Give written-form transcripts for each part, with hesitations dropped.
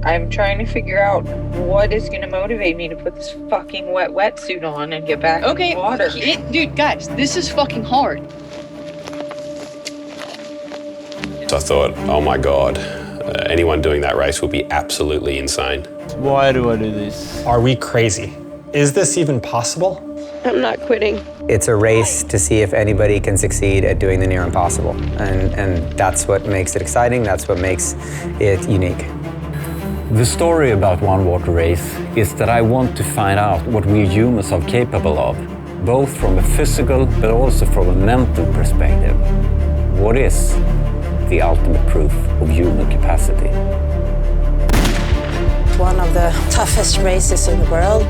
I'm trying to figure out what is going to motivate me to put this fucking wet wetsuit on and get back in the water. Dude, guys, this is fucking hard. So I thought, oh my God, anyone doing that race would be absolutely insane. Why do I do this? Are we crazy? Is this even possible? I'm not quitting. It's a race to see if anybody can succeed at doing the near impossible. And that's what makes it exciting, that's what makes it unique. The story about One Water Race is that I want to find out what we humans are capable of, both from a physical but also from a mental perspective. What is the ultimate proof of human capacity? One of the toughest races in the world.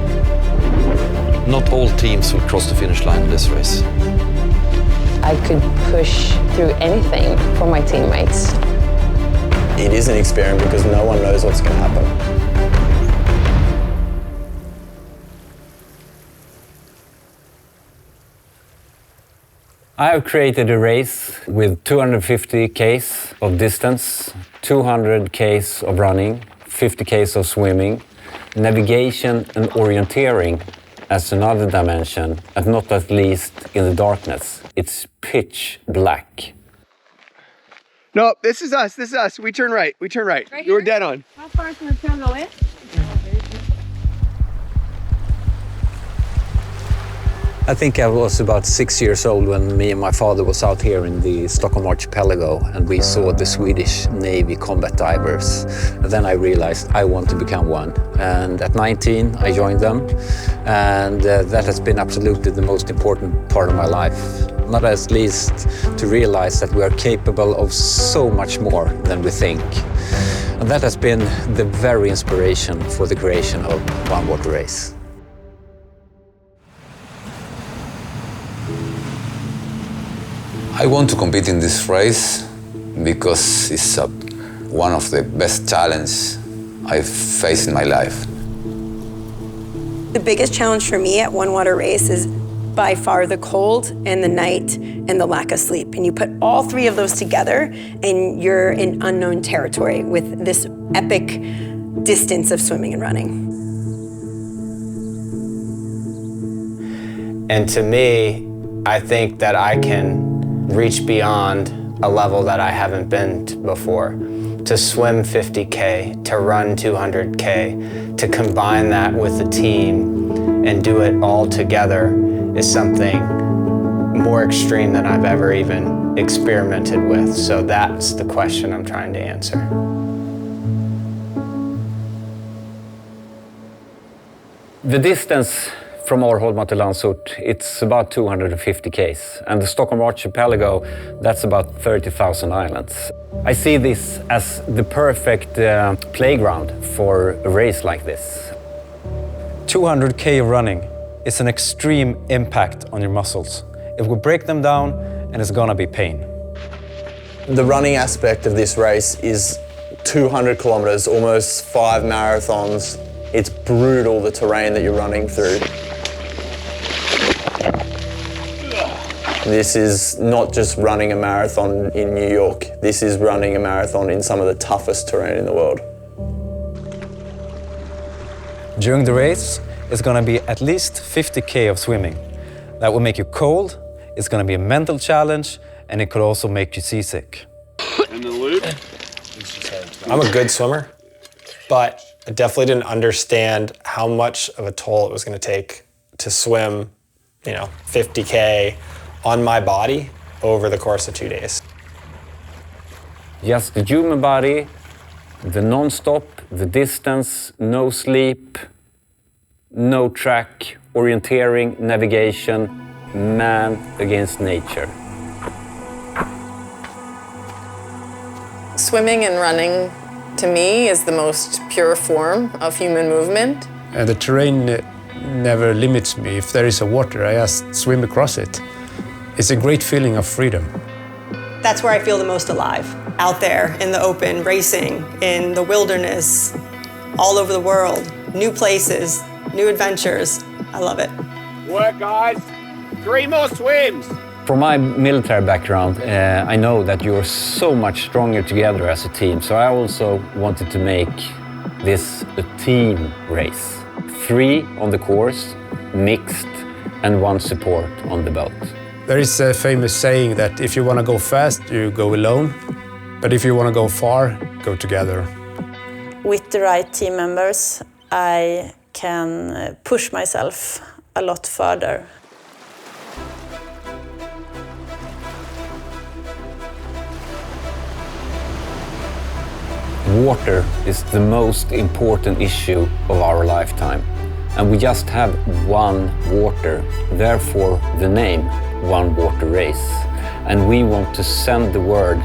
Not all teams will cross the finish line in this race. I could push through anything for my teammates. It is an experiment because no one knows what's going to happen. I have created a race with 250 Ks of distance, 200 Ks of running, 50 Ks of swimming, navigation and orienteering as another dimension, and not at least in the darkness. It's pitch black. No, this is us. We turn right. Right You're here? dead on. How far can the trail go in? I think I was about 6 years old when me and my father was out here in the Stockholm Archipelago and we saw the Swedish Navy combat divers. And then I realized I want to become one. And at 19, I joined them. And that has been absolutely the most important part of my life. Not at least to realize that we are capable of so much more than we think. And that has been the very inspiration for the creation of One Water Race. I want to compete in this race because it's one of the best challenges I've faced in my life. The biggest challenge for me at One Water Race is by far the cold and the night and the lack of sleep. And you put all three of those together and you're in unknown territory with this epic distance of swimming and running. And to me, I think that I can reach beyond a level that I haven't been to before. To swim 50K, to run 200K, to combine that with a team and do it all together is something more extreme than I've ever even experimented with. So that's the question I'm trying to answer. The distance from Arholma to Landsort, it's about 250 Ks. And the Stockholm Archipelago, that's about 30,000 islands. I see this as the perfect playground for a race like this. 200K of running is an extreme impact on your muscles. It will break them down and it's gonna be pain. The running aspect of this race is 200 kilometers, almost 5 marathons. It's brutal, the terrain that you're running through. This is not just running a marathon in New York. This is running a marathon in some of the toughest terrain in the world. During the race, it's gonna be at least 50K of swimming. That will make you cold, it's gonna be a mental challenge, and it could also make you seasick. In the loop? I'm a good swimmer, but I definitely didn't understand how much of a toll it was gonna take to swim, 50K on my body over the course of 2 days. Just the human body, the non-stop, the distance, no sleep, no track, orienteering, navigation, man against nature. Swimming and running, to me, is the most pure form of human movement. The terrain never limits me. If there is a water, I just swim across it. It's a great feeling of freedom. That's where I feel the most alive. Out there, in the open, racing, in the wilderness, all over the world, new places, new adventures. I love it. Work, guys. 3 more swims. From my military background, I know that you're so much stronger together as a team. So I also wanted to make this a team race. 3 on the course, mixed, and 1 support on the boat. There is a famous saying that if you want to go fast, you go alone. But if you want to go far, go together. With the right team members, I can push myself a lot further. Water is the most important issue of our lifetime. And we just have one water, therefore the name One Water Race. And we want to send the word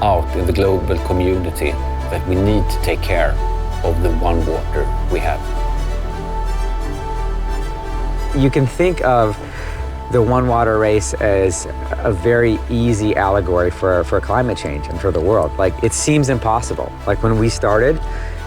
out in the global community that we need to take care of the one water we have. You can think of the One Water Race as a very easy allegory for climate change and for the world. Like, it seems impossible. Like, when we started,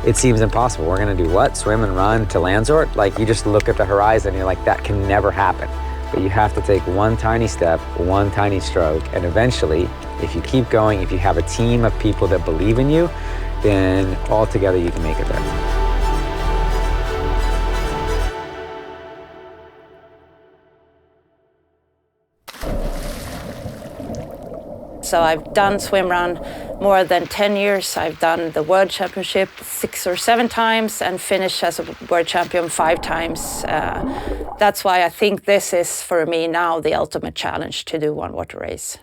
it seems impossible. We're gonna do what? Swim and run to Lanzarote? Like, you just look at the horizon and you're like, that can never happen. But you have to take one tiny step, one tiny stroke, and eventually, if you keep going, if you have a team of people that believe in you, then all together you can make it there. So I've done swim run more than 10 years. I've done the World Championship 6 or 7 times and finished as a World Champion 5 times. That's why I think this is, for me now, the ultimate challenge to do One Water Race.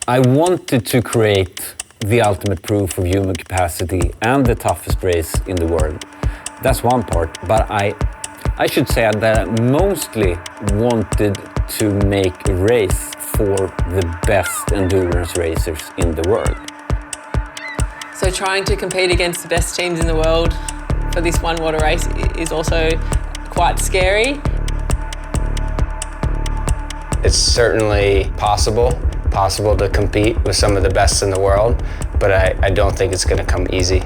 I wanted to create the ultimate proof of human capacity and the toughest race in the world. That's one part, but I should say that I mostly wanted to make a race for the best endurance racers in the world. So trying to compete against the best teams in the world for this One Water Race is also quite scary. It's certainly possible to compete with some of the best in the world, but I don't think it's gonna come easy.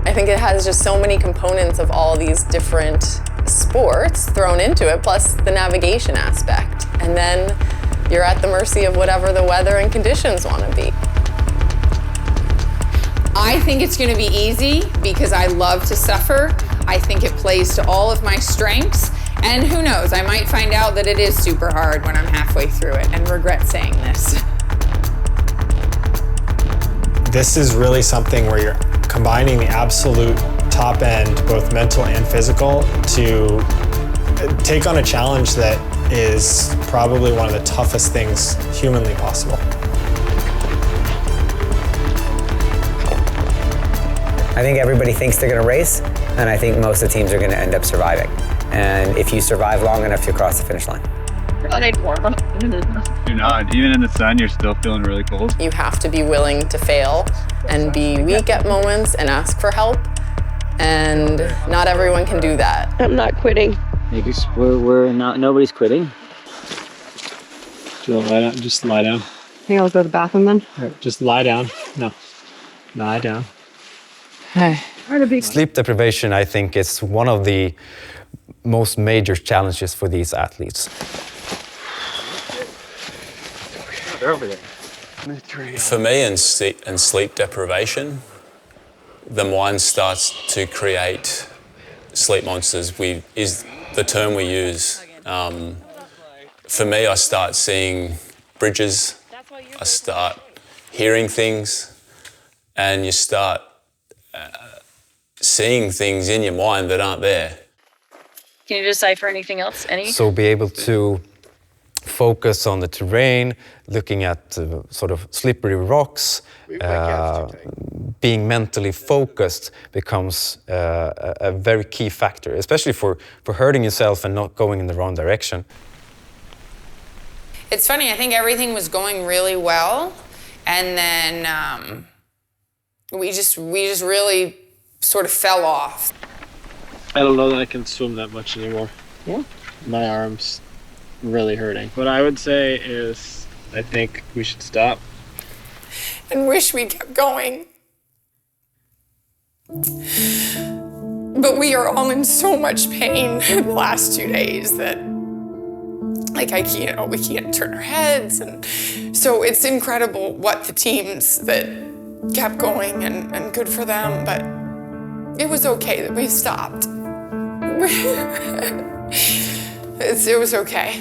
I think it has just so many components of all these different sports thrown into it, plus the navigation aspect. And then you're at the mercy of whatever the weather and conditions want to be. I think it's going to be easy because I love to suffer. I think it plays to all of my strengths. And who knows, I might find out that it is super hard when I'm halfway through it and regret saying this. This is really something where you're combining the absolute top end, both mental and physical, to take on a challenge that is probably one of the toughest things humanly possible. I think everybody thinks they're going to race, and I think most of the teams are going to end up surviving. And if you survive long enough, you cross the finish line. You're not. Even in the sun, you're still feeling really cold. You have to be willing to fail and be weak at moments and ask for help. And not everyone can do that. I'm not quitting. We're not. Nobody's quitting. Just lie down. I think I'll go to the bathroom then. Just lie down. No. Lie down. Hey. Sleep deprivation, I think, is one of the most major challenges for these athletes. They're over there. For me, and sleep deprivation, the mind starts to create sleep monsters. Is the term we use. For me, I start seeing bridges. I start hearing things, and you start seeing things in your mind that aren't there. Can you decipher anything else? So be able to focus on the terrain, looking at sort of slippery rocks, being mentally focused becomes a very key factor, especially for hurting yourself and not going in the wrong direction. It's funny, I think everything was going really well, and then we just really sort of fell off. I don't know that I can swim that much anymore. Yeah. My arm's really hurting. What I would say is, I think we should stop. And wish we kept going. But we are all in so much pain the last 2 days that, like, we can't turn our heads. And so it's incredible what the teams that kept going, and good for them, but it was okay that we stopped. It was okay.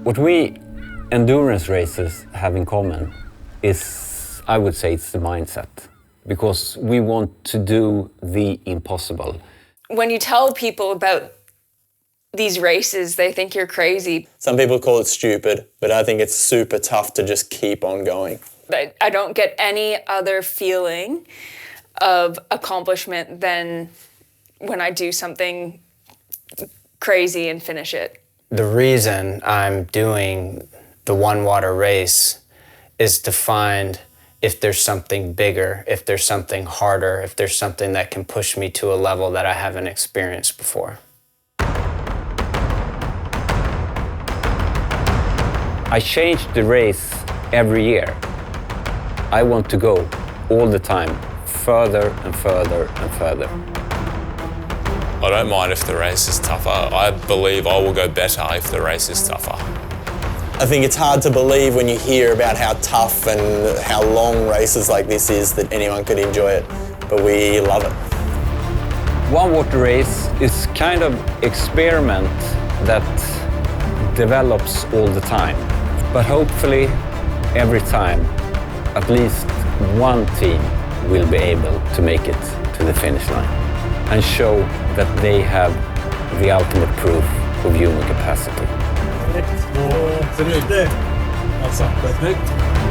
What we endurance racers have in common is, I would say, it's the mindset. Because we want to do the impossible. When you tell people about these races, they think you're crazy. Some people call it stupid, but I think it's super tough to just keep on going. But I don't get any other feeling of accomplishment than when I do something crazy and finish it. The reason I'm doing the One Water race is to find if there's something bigger, if there's something harder, if there's something that can push me to a level that I haven't experienced before. I change the race every year. I want to go all the time, further and further and further. I don't mind if the race is tougher. I believe I will go better if the race is tougher. I think it's hard to believe when you hear about how tough and how long races like this is that anyone could enjoy it, but we love it. One Water race is kind of experiment that develops all the time. But hopefully, every time, at least one team will be able to make it to the finish line and show that they have the ultimate proof of human capacity. Perfekt. Perfekt.